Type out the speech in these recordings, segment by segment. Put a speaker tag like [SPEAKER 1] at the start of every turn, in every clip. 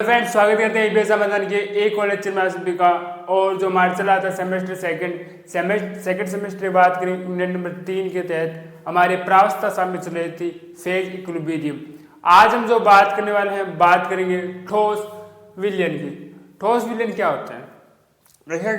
[SPEAKER 1] Friends, स्वागत करते हैं ईबीएस समाधान के एक और लेक्चर में आप सभी का। और जो हमारा चला था सेमेस्टर सेकंड सेमेस्टर की बात करें, यूनिट नंबर 3 के तहत हमारे प्रावस्था सामने चल रही थी फेज इक्विलिब्रियम। आज हम जो बात करने वाले हैं, बात करेंगे ठोस विलयन की। ठोस विलयन क्या होता है? देखिए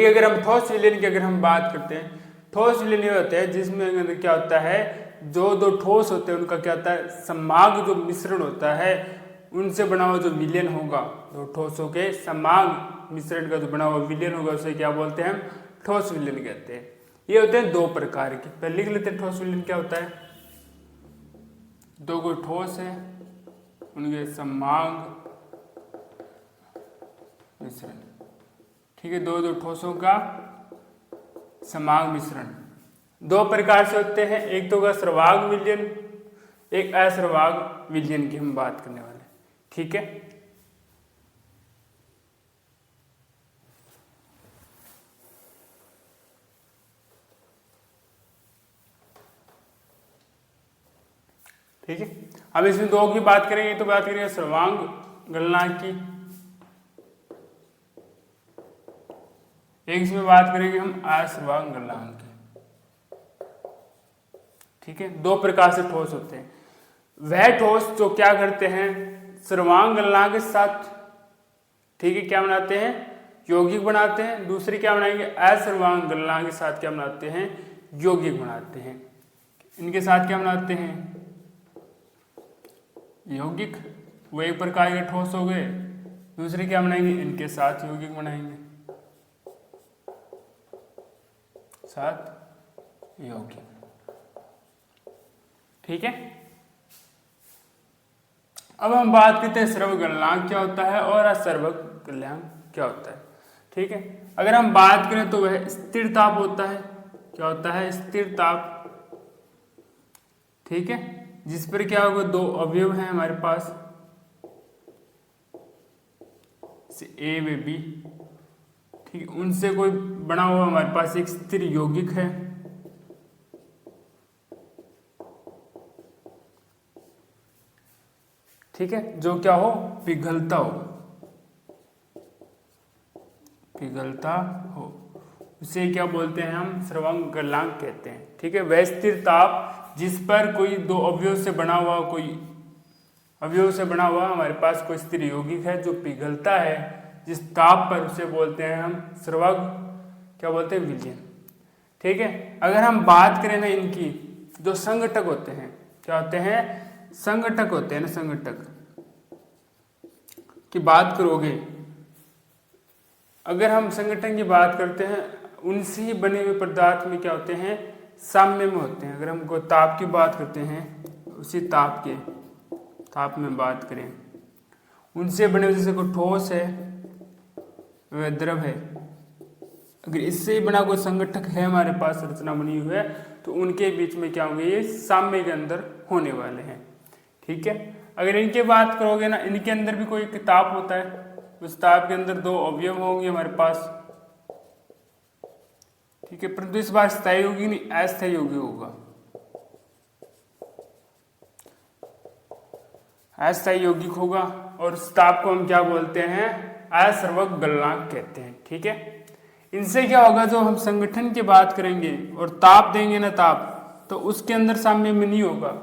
[SPEAKER 1] अगर हम ठोस विलयन की अगर हम बात करते हैं, ठोस विलयन ये होता है जिसमें क्या होता है, जो दो ठोस होते हैं उनका क्या होता है, समांग जो मिश्रण होता है उनसे बना हुआ जो विलयन होगा, दो ठोसों के समांग मिश्रण का जो बना हुआ विलयन होगा उसे क्या बोलते हैं, हम ठोस विलयन कहते हैं। ये होते हैं दो प्रकार के। पहले लिख लेते हैं ठोस विलयन क्या होता है। दो कोई ठोस है, उनके समांग मिश्रण, ठीक है, दो ठोसों का समांग मिश्रण दो प्रकार से होते हैं। एक तो होगा सर्वांग विलयन, एक असर्वांग विलयन की हम बात करने वाले हैं, ठीक है। ठीक है, अब इसमें दो की बात करेंगे तो बात करेंगे सर्वांग गलनांक की, एक इसमें बात करेंगे हम असर्वांग गलनांक की, ठीक है। दो प्रकार से ठोस होते हैं। वह ठोस जो क्या करते हैं, सर्वांग गलनांक के साथ, ठीक है, क्या बनाते हैं, यौगिक बनाते हैं। दूसरी क्या बनाएंगे, असर्वांग गलनांक के साथ क्या बनाते हैं, यौगिक बनाते हैं। इनके साथ क्या बनाते हैं, यौगिक, वो एक प्रकार के ठोस हो गए। दूसरी क्या बनाएंगे, इनके साथ यौगिक बनाएंगे, साथ यौगिक, ठीक है। अब हम बात करते हैं सर्वक गलनांक क्या होता है और असर्वक गलनांक क्या होता है, ठीक है। अगर हम बात करें तो वह स्थिर ताप होता है। क्या होता है, स्थिर ताप, ठीक है, जिस पर क्या होगा, दो अवयव हैं हमारे पास, ए व बी, ठीक है, उनसे कोई बना हुआ हमारे पास एक स्थिर यौगिक है, ठीक है, जो क्या हो, पिघलता हो, पिघलता हो, उसे क्या बोलते हैं हम, सर्वांग गलनांक कहते हैं, ठीक है। वह स्थिर ताप जिस पर कोई दो अवयव से बना हुआ, कोई अवयव से बना हुआ हमारे पास कोई स्थिर यौगिक है जो पिघलता है जिस ताप पर, उसे बोलते हैं हम सर्वांग क्या बोलते हैं, विलयन, ठीक है। अगर हम बात करें ना इनकी, जो संघटक होते हैं, क्या होते हैं, संघटक होते हैं ना, संघटक की बात करोगे, अगर हम संगठन की बात करते हैं, उनसे ही बने हुए पदार्थ में क्या होते हैं, साम्य में होते हैं। अगर हम को ताप की बात करते हैं, उसी ताप में बात करें, उनसे बने हुए, जैसे कोई ठोस है, वह द्रव है, अगर इससे ही बना कोई संगठक है हमारे पास, रचना बनी हुई है, तो उनके बीच में क्या होंगे, ये साम्य के अंदर होने वाले हैं, ठीक है। अगर इनकी बात करोगे ना, इनके अंदर भी कोई ताप होता है, उस ताप के अंदर दो अवयव होंगे हमारे पास, ठीक है, परंतु इस बार स्थायी यौगिक नहीं, अस्थायी यौगिक होगा, अस्थायी यौगिक होगा, और उस ताप को हम क्या बोलते हैं, असर्वक गलनांक कहते हैं, ठीक है। इनसे क्या होगा, जो हम संगठन की बात करेंगे और ताप देंगे ना, ताप, तो उसके अंदर साम्य में नहीं होगा।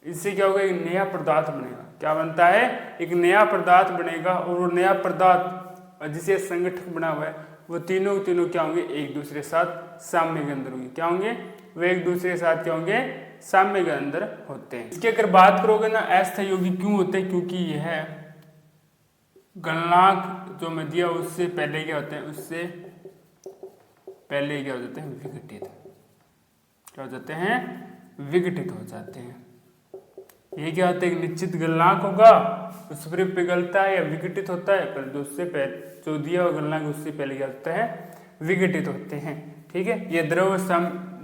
[SPEAKER 1] इससे क्या होगा, एक नया पदार्थ बनेगा। क्या बनता है, एक नया पदार्थ बनेगा, और वो नया पदार्थ जिसे संगठक बना हुआ है, वो तीनों क्या होंगे, एक दूसरे के साथ साम्य के अंदर होंगे। क्या होंगे, वे एक दूसरे के साथ क्या होंगे, साम्य के अंदर होते हैं। इसकी अगर बात करोगे ना, अस्थायी यौगिक क्यों होते हैं, क्योंकि यह गलनांक जो मैं दिया उससे पहले क्या होते हैं, उससे पहले क्या हो जाते हैं, विघटित, क्या हो जाते हैं, विघटित हो जाते हैं। ये क्या होता है, एक निश्चित गलनांक होगा, उस पर पिघलता है या विघटित होता है, पर उससे पहले जो दिया हुआ गलनांक उससे पहले क्या होता है, विघटित होते हैं, ठीक है। ये द्रव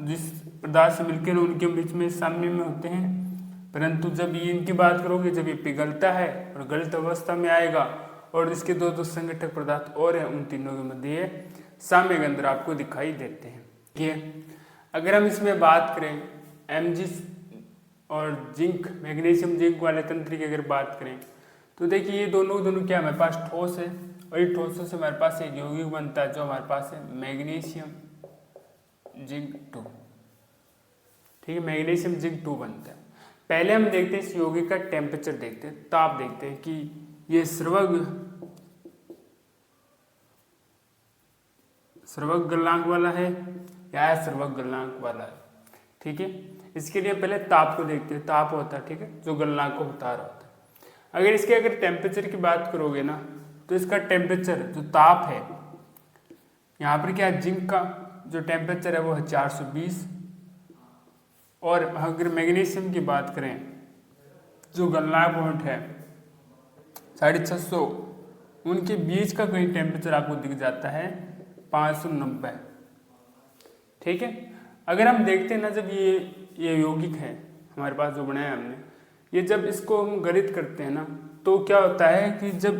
[SPEAKER 1] जिस पदार्थ से मिलकर उनके बीच में साम्य में होते हैं, परंतु जब ये इनकी बात करोगे, जब ये पिघलता है और गलित अवस्था में आएगा, और इसके दो संगठक पदार्थ और हैं, उन तीनों के मध्य साम्य के अंदर आपको दिखाई देते हैं, ठीक है। अगर हम इसमें बात करें Mg और जिंक, मैग्नीशियम जिंक वाले तंत्र की अगर बात करें, तो देखिए ये दोनों दोनों क्या हमारे पास ठोस है, और ये ठोसों से हमारे पास एक यौगिक बनता है जो हमारे पास है मैग्नीशियम जिंक 2। ठीक है, मैग्नीशियम जिंक 2 बनता है। पहले हम देखते हैं इस यौगिक का टेम्परेचर, देखते हैं ताप, देखते हैं कि ये स्रवक गलनांक वाला है या स्रवक गलनांक वाला है। ठीक है, इसके लिए पहले ताप को देखते हैं। ताप होता है, ठीक है, जो गलनांक को बता रहा होता है। अगर इसके अगर टेम्परेचर की बात करोगे ना, तो इसका टेम्परेचर जो ताप है, यहाँ पर क्या जिंक का जो टेम्परेचर है वो है 420, और अगर मैग्नीशियम की बात करें जो गलनांक पॉइंट है 650, उनके बीच का कहीं टेम्परेचर आपको दिख जाता है 590। ठीक है, अगर हम देखते हैं ना, जब ये यौगिक है हमारे पास जो बनाया हमने, ये जब इसको हम गलित करते हैं ना, तो क्या होता है कि जब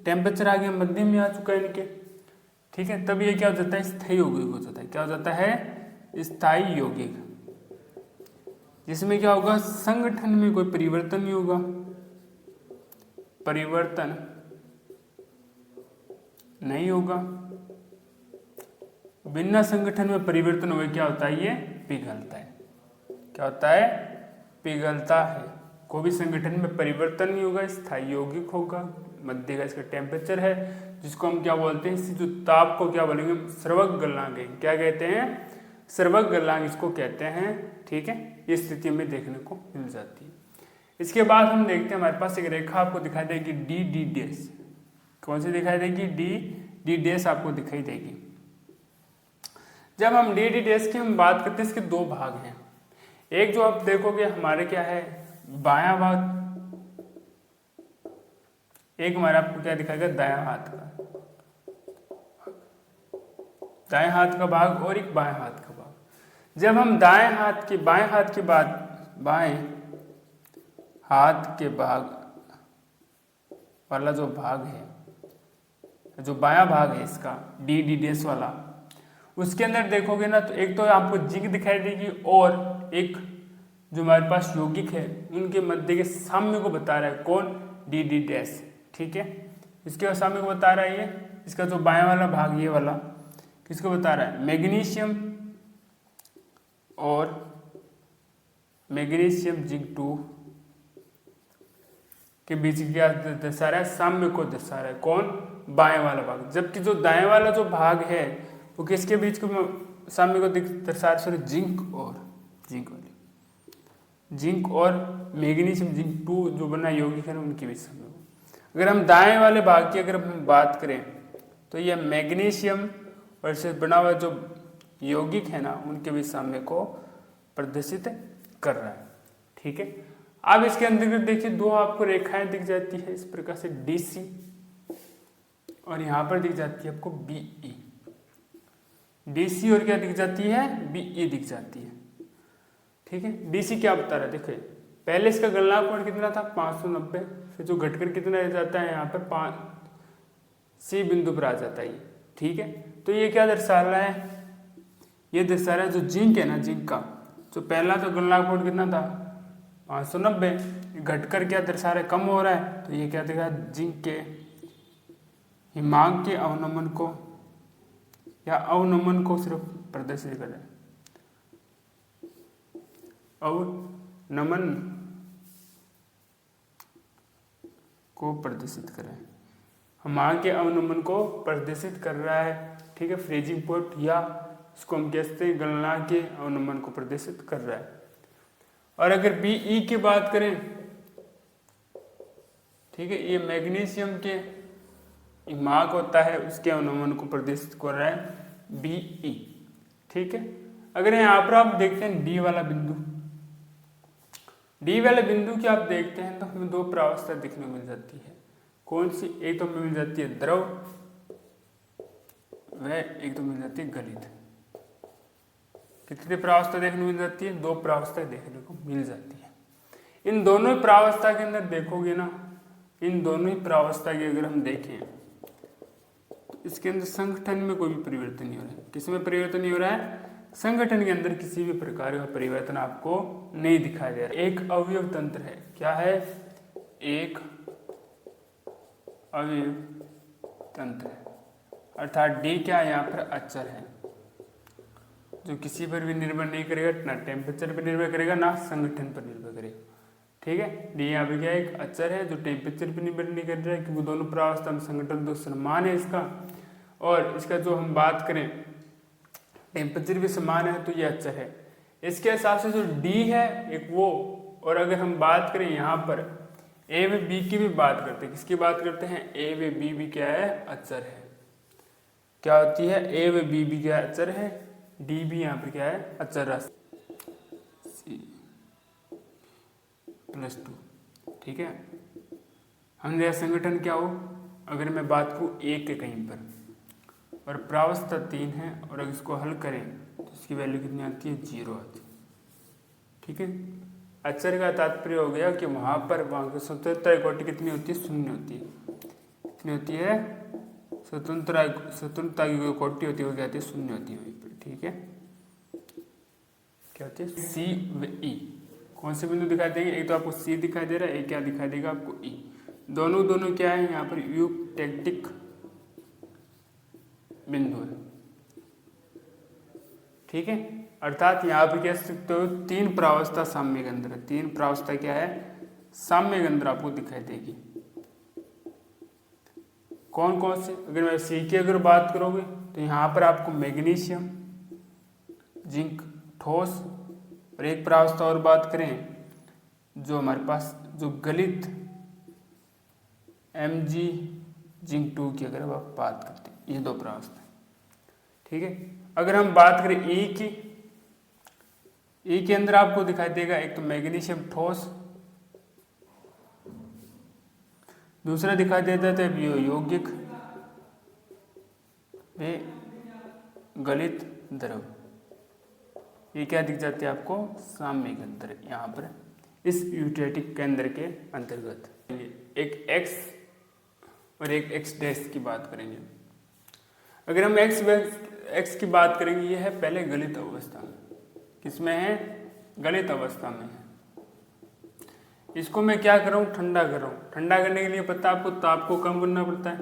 [SPEAKER 1] टेम्परेचर आ गया मध्यम में आ चुका है इनके, ठीक है, तब ये क्या हो जाता है स्थायी यौगिक हो जाता है। क्या हो जाता है स्थायी यौगिक, जिसमें क्या होगा संगठन में कोई परिवर्तन नहीं होगा, परिवर्तन नहीं होगा, बिना संगठन में परिवर्तन हुए क्या होता है ये पिघलता है। क्या होता है पिघलता है। कोई भी संगठन में परिवर्तन नहीं होगा, स्थायी यौगिक होगा, मध्य का इसका टेम्परेचर है, जिसको हम क्या बोलते हैं, इसी जो ताप को क्या बोलेंगे स्रवक गलनांक है। क्या कहते हैं स्रवक गलनांक इसको कहते हैं। ठीक है, ये स्थिति में देखने को मिल जाती है। इसके बाद हम देखते हैं हमारे पास एक रेखा आपको दिखाई देगी डी डी डैश। कौन सी दिखाई देगी डी डी डैश आपको दिखाई देगी। जब हम डी डी डैश की हम बात करते हैं, इसके दो भाग हैं। एक जो आप देखोगे हमारे क्या है बायां भाग, एक हमारा आपको क्या दिखाएगा दायां हाथ का, दाएं हाथ का भाग, और एक बाएं हाथ का भाग। जब हम बाएं हाथ के भाग वाला जो भाग है, जो बायां भाग है इसका डी डी डैश वाला, उसके अंदर देखोगे ना, तो एक तो आपको जिंक दिखाई देगी, और एक जो हमारे पास यौगिक है उनके मध्य के साम्य को बता रहा है। कौन डी डी डैश। ठीक है, इसके साम्य को बता रहा है ये, इसका जो बायां वाला भाग ये वाला किसको बता रहा है मैग्नीशियम और मैग्नीशियम जिंक 2 के बीच क्या दर्शा रहा है साम्य को दर्शा रहा है। कौन बाएं वाला भाग। जबकि जो दाएं वाला जो भाग है वो किसके बीच को साम्य को दर्शा रहा है जिंक और मैग्नीशियम जिंक 2 जो बना यौगिक है उनके बीच साम्य को। अगर हम दाएं वाले भाग की अगर हम बात करें तो ये मैग्नीशियम और इससे बना हुआ जो यौगिक है ना उनके बीच साम्य को प्रदर्शित कर रहा है। ठीक है, अब इसके अंदर देखिए दो आपको रेखाएं दिख जाती है इस प्रकार से DC, और यहाँ पर दिख जाती है आपको BE। DC और क्या दिख जाती है BE दिख जाती है। ठीक है, DC क्या बता रहा है देखिए, पहले इसका गलनांक कोण कितना था 590, फिर जो घटकर कितना रह जाता है यहाँ पर 5C बिंदु पर आ जाता है। ठीक है, तो ये क्या दर्शा रहा है, ये दर्शा रहा है जो जिंक है ना, जिंक का जो पहला तो गलनांक कोण कितना था 590, घटकर क्या दर्शा रहा है कम हो रहा है, तो ये क्या दिखा जिंक के हिमांक के अवनमन को या अवनमन को सिर्फ प्रदर्शित कर रहा है, अवनमन को प्रदर्शित कर रहा है, हिमांक के अवनमन को प्रदर्शित कर रहा है। ठीक है, फ्रीजिंग पॉइंट या इसको हम कहते हैं गलनांक के अवनमन को प्रदर्शित कर रहा है। और अगर BE की बात करें, ठीक है, ये मैग्नीशियम के हिमांक होता है उसके अवनमन को प्रदर्शित कर रहा है BE। ठीक है, अगर यहाँ पर आप देखते हैं D वाला बिंदु, D वाले बिंदु की आप देखते हैं तो हमें दो प्रावस्था दिखने को मिल जाती है। कौन सी, एक तो हमें मिल जाती है द्रव, वह एक तो मिल जाती है गलित। कितनी प्रावस्था देखने को मिल जाती है, दो प्रावस्था देखने को मिल जाती है। इन दोनों ही प्रावस्था के अंदर देखोगे ना, इन दोनों ही प्रावस्था की अगर हम देखें तो इसके अंदर संगठन में कोई भी परिवर्तन नहीं हो रहा है। किसमें परिवर्तन नहीं हो रहा है, संगठन के अंदर किसी भी प्रकार का परिवर्तन आपको नहीं दिखाई दे रहा। एक अवयव तंत्र है, क्या है, एक अवयव तंत्र है, अर्थात डी क्या है यहाँ पर अचर है, जो किसी पर भी निर्भर नहीं करेगा, ना टेम्परेचर पर निर्भर करेगा ना संगठन पर निर्भर करेगा। ठीक है, डी यहाँ पर क्या एक अचर है जो टेम्परेचर पर निर्भर नहीं कर रहा है, क्योंकि दोनों प्रावस्था में संगठन तो समान है इसका, और इसका जो हम बात करें टेम्परेचर भी समान है, तो ये अचर है। इसके हिसाब से जो डी है एक वो, और अगर हम बात करें यहाँ पर ए व बी की भी बात करते हैं, किसकी बात करते हैं, ए व बी भी क्या है अचर है। क्या होती है, ए व बी भी क्या अचर है, डी भी यहाँ पर क्या है अचर राशि +2। ठीक है, हमने संगठन क्या हो, अगर मैं बात करूँ एक के कहीं पर और प्रावस्था 3 है, और अगर इसको हल करें तो इसकी वैल्यू कितनी आती है, 0 आती है। ठीक है, अचर का तात्पर्य हो गया कि वहाँ की स्वतंत्रता इक्वलिटी कितनी होती है, 0 होती है। कितनी होती है, स्वतंत्रता की इक्वलिटी होती है वो क्या होती है, 0 होती है वहीं पर। ठीक है, क्या होती है, सी व ई कौन से बिंदु दिखाई देंगे, एक तो आपको सी दिखाई दे रहा है, एक क्या दिखाई देगा आपको ई, दोनों क्या है यहाँ पर यूक्टेक्टिक बिंदु है। ठीक है, अर्थात यहाँ पे कह सकते हो 3 प्रावस्था साम्य केंद्र है, 3 प्रावस्था क्या है, साम्य केंद्र आपको दिखाई देगी। कौन कौन से, अगर मैं सी की अगर बात करोगे तो यहाँ पर आपको मैग्नीशियम, जिंक, ठोस, और एक प्रावस्था और बात करें जो हमारे पास जो गलित Mg जिंक 2 की अगर आप बात करते हैं, ये 2 प्रावस्था। ठीक है, अगर हम बात करें ई की, ई के अंदर आपको दिखाई देगा एक तो मैग्नीशियम ठोस, दूसरा दिखाई देता है यौगिक वे गलित द्रव, ये क्या दिख जाते हैं आपको, साम्य केंद्र यहाँ पर इस यूटेटिक केंद्र के अंतर्गत। एक एक्स और एक एक्स डैश की बात करेंगे। अगर हम एक्स की बात करेंगे, ये है पहले गलित अवस्था में, किसमें है, गलित अवस्था में है। इसको मैं क्या कर रहा हूँ, ठंडा कर रहा हूँ। ठंडा करने के लिए पता है आपको ताप को कम करना पड़ता है,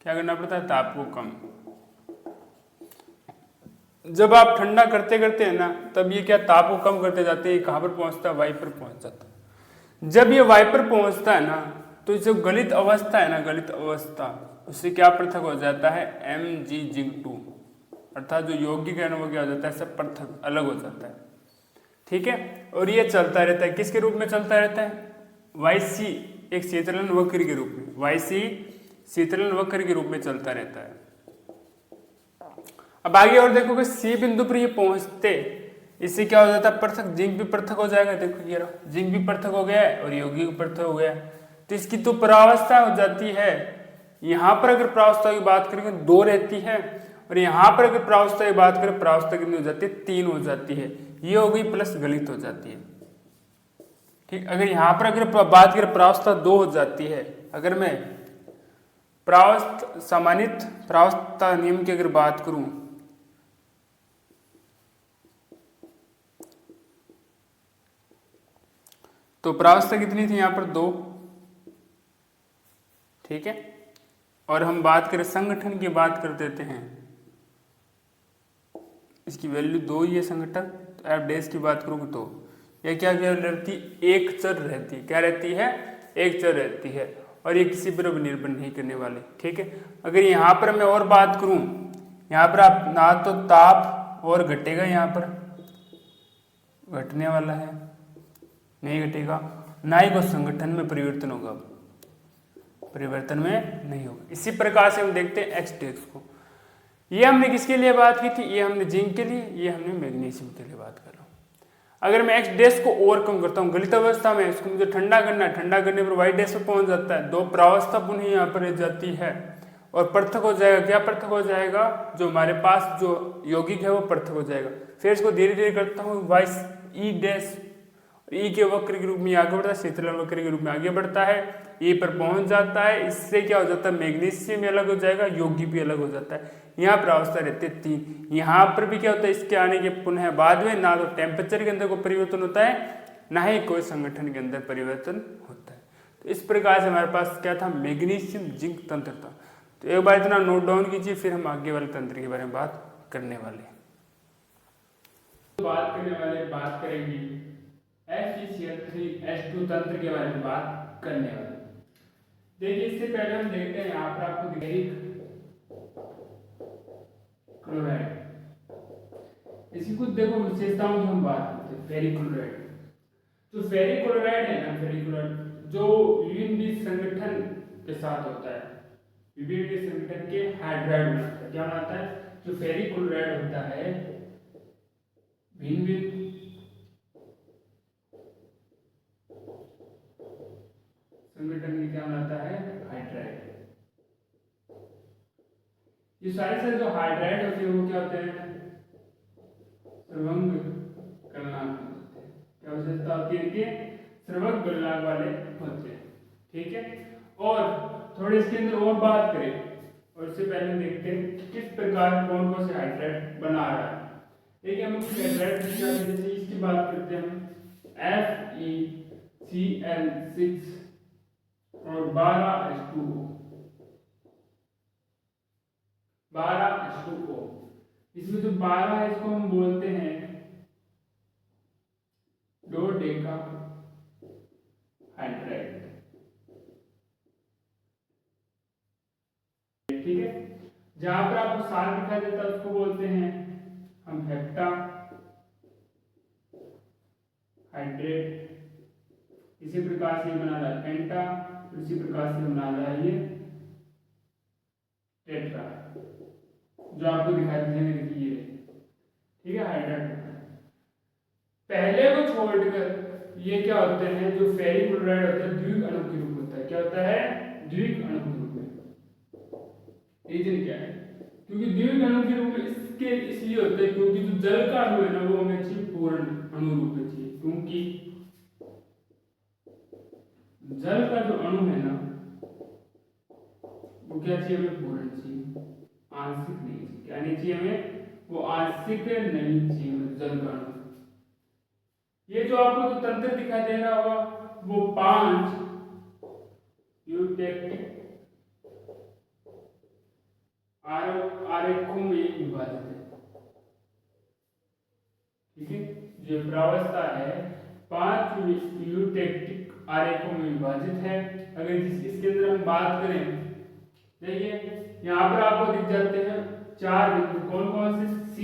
[SPEAKER 1] क्या करना पड़ता है, ताप को कम। जब आप ठंडा करते करते हैं ना, तब ये क्या ताप को कम करते जाते हैं, कहाँ पर पहुंचता है, वाई पर पहुंच जाता है। जब ये वाई पर पहुंचता है ना, तो जो गलित अवस्था है ना, गलित अवस्था उससे क्या पृथक हो जाता है, Mg जिंक 2, अर्थात जो यौगिक है ना वो क्या हो जाता है, सब पृथक अलग हो जाता है। ठीक है, और ये चलता रहता है, किसके रूप में चलता रहता है, Yc एक शीतलन वक्र के रूप में, Yc शीतलन वक्र के रूप में चलता रहता है। अब आगे और देखोगे सी बिंदु पर ये पहुंचते, इससे क्या हो जाता है, पृथक, जिंक भी पृथक हो जाएगा। देखो ये रहा, जिंक भी पृथक हो गया है और यौगिक पृथक हो गया है, तो इसकी तो परावस्था हो जाती है। यहाँ पर अगर प्रावस्था की बात करेंगे 2 रहती है, और यहाँ पर अगर प्रावस्था की बात करें, प्रावस्था कितनी हो जाती है, 3 हो जाती है। ये हो गई प्लस गलित हो जाती है। ठीक, अगर यहाँ पर अगर बात करें प्रावस्था 2 हो जाती है। अगर मैं सामान्यित प्रावस्था नियम की अगर बात करूं, तो प्रावस्था कितनी थी यहाँ पर 2। ठीक है, और हम बात करें संगठन की बात कर देते हैं, इसकी वैल्यू 2 ही है संगठन। तो एफ डैश की बात करोगे तो यह क्या रहती है, एक चर रहती है। क्या रहती है, एक चर रहती है, और ये किसी पर निर्भर नहीं करने वाले। ठीक है, अगर यहाँ पर मैं और बात करूं, यहाँ पर आप ना तो ताप और घटेगा, यहाँ पर घटने वाला है, नहीं घटेगा, ना ही कोई संगठन में परिवर्तन होगा, परिवर्तन में नहीं होगा। इसी प्रकार से हम देखते हैं एक्स डैश को। ये हमने किसके लिए बात की थी, ये हमने जिंक के लिए, ये हमने मैग्नीशियम के लिए बात कर रहा हूँ। अगर मैं एक्स डैश को ओवर कम करता हूँ गलित अवस्था में, इसको मुझे ठंडा करना है, ठंडा करने पर वाई डैश पर पहुंच जाता है, 2 प्रावस्था पुनः यहाँ पर रह जाती है और पृथक हो जाएगा। क्या पृथक हो जाएगा, जो हमारे पास जो यौगिक है वो पृथक हो जाएगा। फिर इसको धीरे धीरे करता हूँ, वाई ई डैश, ई के वक्र के रूप में आगे बढ़ता है, शीतलन वक्र के रूप में आगे बढ़ता है, ई पर पहुंच जाता है। इससे क्या हो जाता है, मैग्नीशियम अलग हो जाएगा, यौगिक भी अलग हो जाता है। यहाँ पर अवस्था रहती है 3। यहाँ पर भी क्या होता है, इसके आने के पुनः बाद में ना तो टेम्परेचर के अंदर कोई परिवर्तन होता है, ना ही कोई संगठन के अंदर परिवर्तन होता है। तो इस प्रकार से हमारे पास क्या था, मैग्नीशियम जिंक तंत्र था। तो एक बार इतना नोट डाउन कीजिए, फिर हम आगे वाले तंत्र के बारे में बात करने वाले हैं। बात करेंगे FeCl3H2 तंत्र के बारे में बात करने वाले। देखिए इससे पहले हम देखते हैं यहाँ पर आपको फेरिक क्लोराइड, इसकी कुछ देखो विशेषताओं की हम बात करते हैं। फेरिक क्लोराइड, जो फेरिक क्लोराइड है ना, फेरिक क्लोराइड जो विभिन्न संगठन के साथ होता है, विभिन्न संगठन के हाइड्राइड बनाता है। क्या बनाता है? जो फेरिक क्लोराइड होता है भिन्न भिन्न संगठन की क्या बनाता है, हाइड्राइड। ये सारे जो हाइड्राइड होते हैं वो क्या होते हैं, स्रवंग गलनांक होते हैं। क्या विशेषता होती है इनके? स्रवंग गलनांक वाले होते हैं। ठीक है, और थोड़े इसके अंदर और बात करें, और इससे पहले देखते हैं किस प्रकार कौन कौन से हाइड्राइड बना रहा है। देखिए हम कुछ हाइड्राइड जैसे इसकी बात करते हैं, FeCl6 और 12H2O। इसमें जो 12 है इसको हम बोलते हैं डोडेका हाइड्राइड। ठीक है, जहां पर आपको सार दिखाई देता है उसको बोलते हैं हम हेप्टा हाइड्रेट। इसी प्रकार से बना रहा है पेंटा, इसी प्रकार से बना रहा है ये टेट्रा, जो आपको दिखाई देखिए। ठीक है, हाइड्राइड पहले को छोड़कर ये क्या होते हैं, जो फेरिक क्लोराइड होता है द्विग अणु के रूप में होता है। क्या होता है? द्विग अणु के रूप में। रीजन क्या है? क्योंकि द्विग अणु के रूप में इसके इसलिए होता है क्योंकि जो जल का अणु है ना वो हमें चाहिए पूर्ण अणु रूप में चाहिए, क्योंकि जल का जो अणु है ना वो क्या चाहिए हमें, पूर्ण चाहिए, आंशिक नहीं चाहिए। क्या नहीं चाहिए हमें? वो आंशिक नहीं चाहिए जल का अणु। ये जो आपको जो तंत्र दिखाई दे रहा होगा वो 5 यूटेक्टिक आरेखों में विभाजित है। ठीक है, जो प्रावस्था है 5 यूटेक्टिक आरेखों में विभाजित है। अगर इसके अंदर हम बात करें, देखिए यहाँ पर आपको दिख जाते हैं 4 बिंदु, कौन कौन से? C,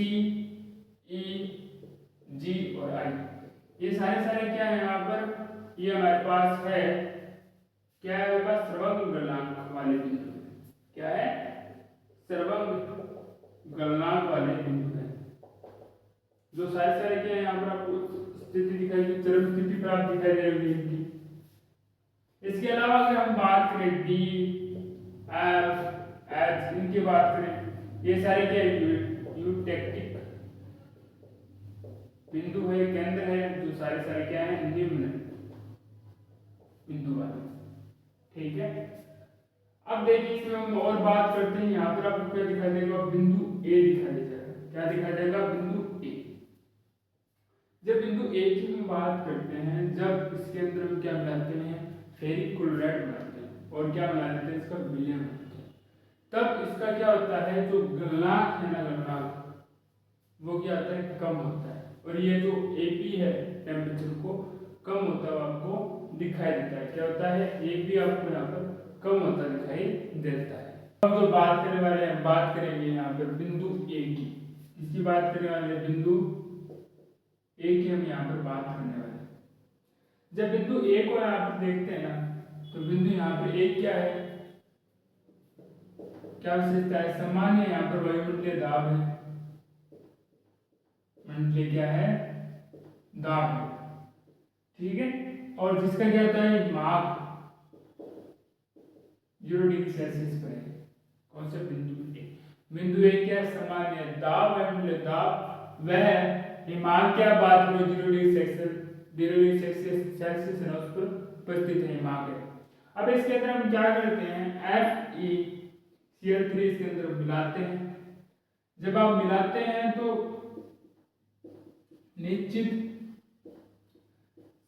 [SPEAKER 1] E, G और I। ये सारे क्या है यहाँ पर? ये हमारे पास है क्या है, हमारे पास स्रवंग गलनांक वाले बिंदु है। क्या है? स्रवंग गलनांक वाले बिंदु है। जो सारे क्या है यहाँ पर आपको स्थिति दिखाई दी, चरम स्थिति प्राप्त दिखाई दे रही है इनकी। इसके अलावा अगर हम बात करें D, F, H, इनकी बात करें, ये सारे क्या यूटेक्टिक बिंदु है, केंद्र है, जो सारे क्या है, निम्न बिंदु वाले। ठीक है, अब देखिए इसमें हम और बात करते हैं। यहाँ पर आपको क्या दिखाई देगा, बिंदु ए दिखाई देगा। क्या दिखाई देगा? बिंदु ए। जब बिंदु ए की हम बात करते हैं, जब इसके अंदर हम क्या मिलाते हैं, फेरिक क्लोराइड बनाते हैं और क्या बना देते हैं, इसका विलय बनाते हैं, तब इसका क्या होता है, जो गलनांक है ना, गलनांक वो क्या होता है, कम होता है। और ये जो AP है टेम्परेचर को कम होता है आपको दिखाई देता है। क्या होता है? एक भी आपको यहाँ पर कम होता दिखाई देता है। अब जो बात करने वाले हैं, बात करेंगे यहाँ पर बिंदु A की। इसकी बात करने वाले हैं, बिंदु A की हम यहाँ पर बात करने वाले हैं। जब बिंदु A को यहाँ पर देखते हैं ना, तो बिंदु यहाँ पर A क्या है, क्या विशेषता है? सामान्य यहाँ पर वायुमंडलीय दाब है, मंडलीय क्या है, दाब है। ठीक है, और जिसका क्या होता है, माप 0 डिग्री सेल्सियस पर है। कौन सा? बिंदु ए। बिंदु ए क्या है, सामान्य दाब है, दाब वह हिमांक क्या बात करो 0 डिग्री सेल्सियस है उस पर उपस्थित है, हिमांक है। अब इसके अंदर हम क्या करते हैं, FeCl3 इसके अंदर मिलाते हैं। जब आप मिलाते हैं तो निश्चित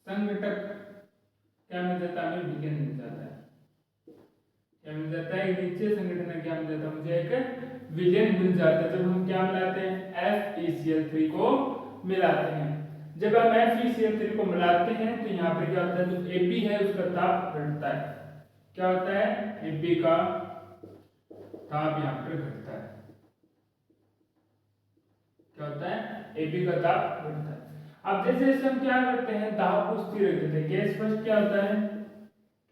[SPEAKER 1] संघटक क्या मिल जाता है, हमें विलयन मिल जाता है। क्या मिल जाता है, नीचे संगठन में क्या मिल जाता है, मुझे एक विलयन मिल जाता है जब हम क्या मिलाते हैं, FeCl3 को मिलाते हैं। जब हम FeCl3 को मिलाते हैं तो यहाँ पर क्या होता है, जो Ab है उसका ताप घटता है। क्या होता है, Ab का ताप यहाँ पर घटता है। क्या होता है, Ab का ताप घटता है। अब जैसे जैसे हम क्या करते हैं, दाब को स्थिर रख देते हैं। गैस फर्स्ट क्या होता है,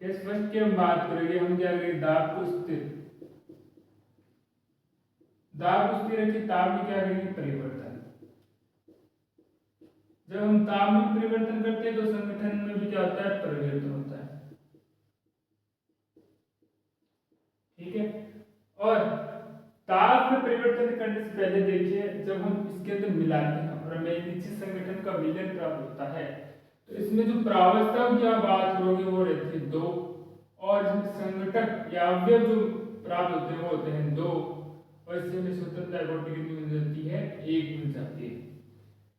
[SPEAKER 1] गैस फर्स्ट की हम बात करेंगे, हम क्या करेंगे, दाब को स्थिर, दाब को स्थिर रखिए, ताप में क्या करेंगे, परिवर्तन। जब हम ताप में परिवर्तन करते हैं तो संगठन में भी क्या होता है, परिवर्तन होता है। ठीक है, और ताप में परिवर्तन करने से पहले देखिए, जब हम इसके अंदर मिलाते हैं और हमें एक निश्चित संगठन का विलयन प्राप्त होता है तो इसमें जो प्रावस्था की आप बात करोगे वो रहती है 2, और इसमें संगठक या अवयव जो प्राप्त होते हैं वो होते हैं 2, और इससे हमें स्वतंत्रता कोटि कितनी मिल जाती है, 1 मिल जाती है।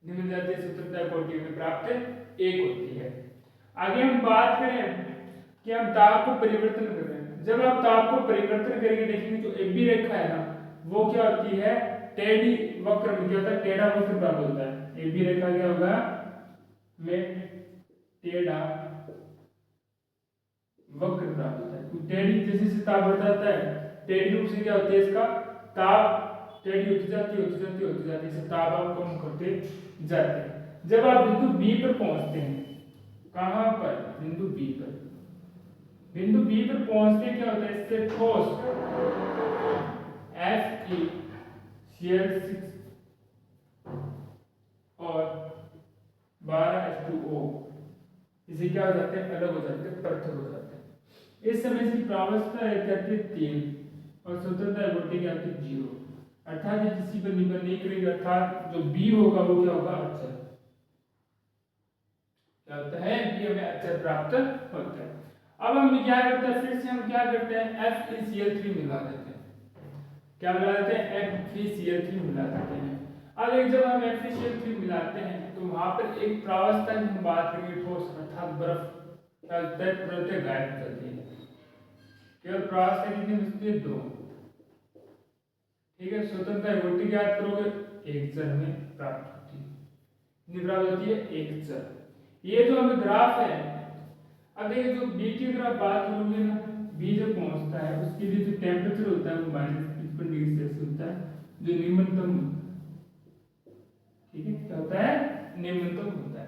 [SPEAKER 1] मिल जाती है, स्वतंत्रता कोटि में प्राप्त 1 होती है। आगे हम बात करें कि हम ताप को परिवर्तन कर रहे हैं। जब आप ताप को परिवर्तन करेंगे, देखेंगे जो AB रेखा है ना, वो क्या होती है, टेढ़ी वक्र में क्या होता है, टेढ़ा वक्र प्राप्त होता है। AB रेखा क्या होगा, में टेढ़ा वक्र प्राप्त होता है। टेढ़ी जैसे से ताप बढ़ता जाता है, टेढ़ी रूप से क्या होता है, इसका ताप टेढ़ी होती जाती है, इससे ताप आप कम करते जाते हैं। जब आप बिंदु B पर पहुंचते हैं, कहां पर, बिंदु B पर, बिंदु B पर पहुंचते क्या होता है, इससे ठोस FeCl6 और 12H2O इसे क्या हो जाते हैं, अलग हो जाते हैं, पृथक हो जाते हैं। इस समय इसकी प्रावस्था रहती है 3 और स्वतंत्रता कोटि क्या होती है 0, अर्थात ये किसी पर निर्भर नहीं करेगा, अर्थात जो B होगा वो क्या होगा, अचर। क्या होता है, B हमें अचर प्राप्त होता है। अब हम क्या करते हैं, फिर से हम क्या करते हैं, FeCl3 मिला देते हैं। क्या मिला देते हैं, FeCl3 मिला देते हैं। अब एक जब हम FeCl3 मिलाते हैं तो वहां पर एक प्रावस्था की हम बात करेंगे, ठोस अर्थात बर्फ क्या होता है, तुरंत गायब हो जाती है। केवल प्रावस्था कितनी बचती है, 2। ठीक है, स्वतंत्रता कोटि ज्ञात करोगे, 1 चर में प्राप्त होती है, कितनी प्राप्त होती है, 1 चर। ये जो हमें ग्राफ है, अब देखिए जो B की अगर आप बात करोगे ना, B जब पहुंचता है उसके लिए जो टेम्परेचर होता है वो -55 डिग्री सेल्सियस होता है, जो निम्नतम, ठीक है, क्या होता है, निम्नतम होता है।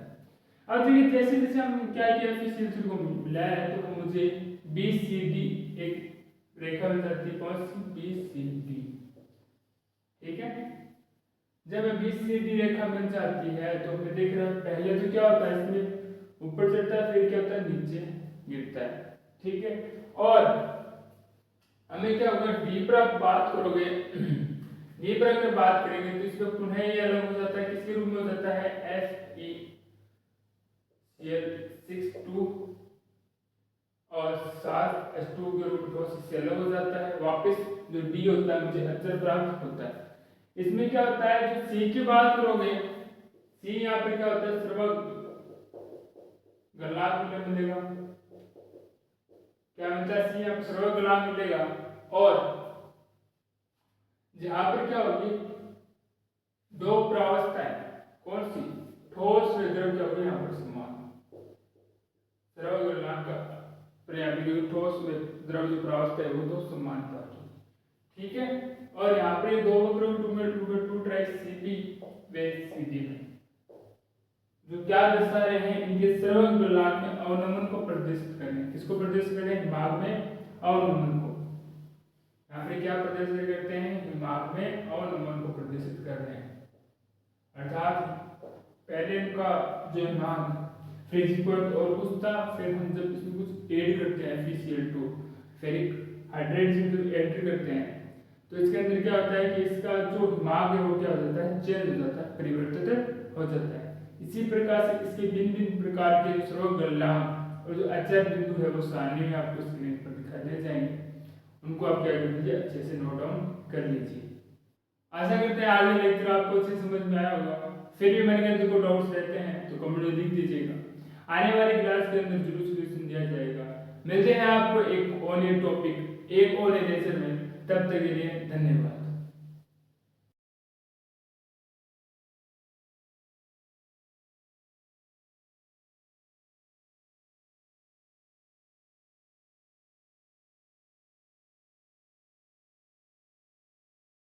[SPEAKER 1] अब देखिए जैसे जैसे हम क्या किया, FeCl3 को मिलाया है तो मुझे BCD एक रेखा मिल जाती है, कौन सी, BCD। ठीक है, जब BCD रेखा मिल जाती है तो हमें देख रहे हैं पहले तो क्या होता है, इसमें ऊपर चढ़ता है, फिर क्या होता है, नीचे गिरता है। ठीक है, और हमें क्या होगा, D पर आप बात करोगे, D पर अगर बात करेंगे तो इसमें पुनः ये अलग हो जाता है, किसके रूप में हो जाता है, FeCl6 और 7H2 के रूप में इससे अलग हो जाता है। वापस जो D होता है मुझे अचर प्राप्त होता है। इसमें क्या होता है, जो C की बात करोगे, C यहाँ पे क्या होता है, सर्वग गलनांक मिलेगा, क्या मिलता है, C यहाँ सर्वग गलनांक मिलेगा, और जहां पर क्या होगी, 2 प्रावस्थाएं, कौन सी, ठोस व द्रव क्या होगी, यहाँ पर समान, सर्वग गलनांक का पर्याप्त, ठोस व द्रव जो प्रावस्था है वो 2 समान प्राप्त होगी। ठीक है, और यहाँ पे 2 वक्र 2 ट्राई CB व CD में जो क्या दर्शा रहे हैं, इनके सर्वग गलनांक में अवनमन को प्रदर्शित करें। किसको प्रदर्शित करें, हिमाग में अवनमन को। यहाँ पे क्या प्रदर्शित करते हैं, हिमाग में अवनमन को प्रदर्शित कर रहे हैं, अर्थात पहले इनका जो हिमाग फ्रीजिंग पॉइंट और कुछ था, फिर हम जब इसमें कुछ ऐड करते हैं, FeCl2 फेरिक हाइड्रेट जब एंट्री करते हैं तो इसके अंदर क्या होता है कि इसका जो हिमाग है वो क्या हो जाता है, चेंज हो जाता है, परिवर्तित हो जाता है। इसी प्रकार से इसके भिन्न भिन्न प्रकार के सर्वग गलनांक और जो अचर बिंदु है वो सारणी में आपको स्क्रीन पर दिखाई दे जाएंगे, उनको आप क्या कर लीजिए, अच्छे से नोट डाउन कर लीजिए। आशा करते हैं आगे लेक्चर आपको अच्छे समझ में आया होगा। फिर भी मैंने कहा, कोई डाउट्स रहते हैं तो कमेंट में लिख दीजिएगा। आने वाली क्लास के अंदर जरूर दिया जाएगा। मिलते हैं आपको एक और नए टॉपिक एक और नए लेसन में, तब तक के लिए धन्यवाद।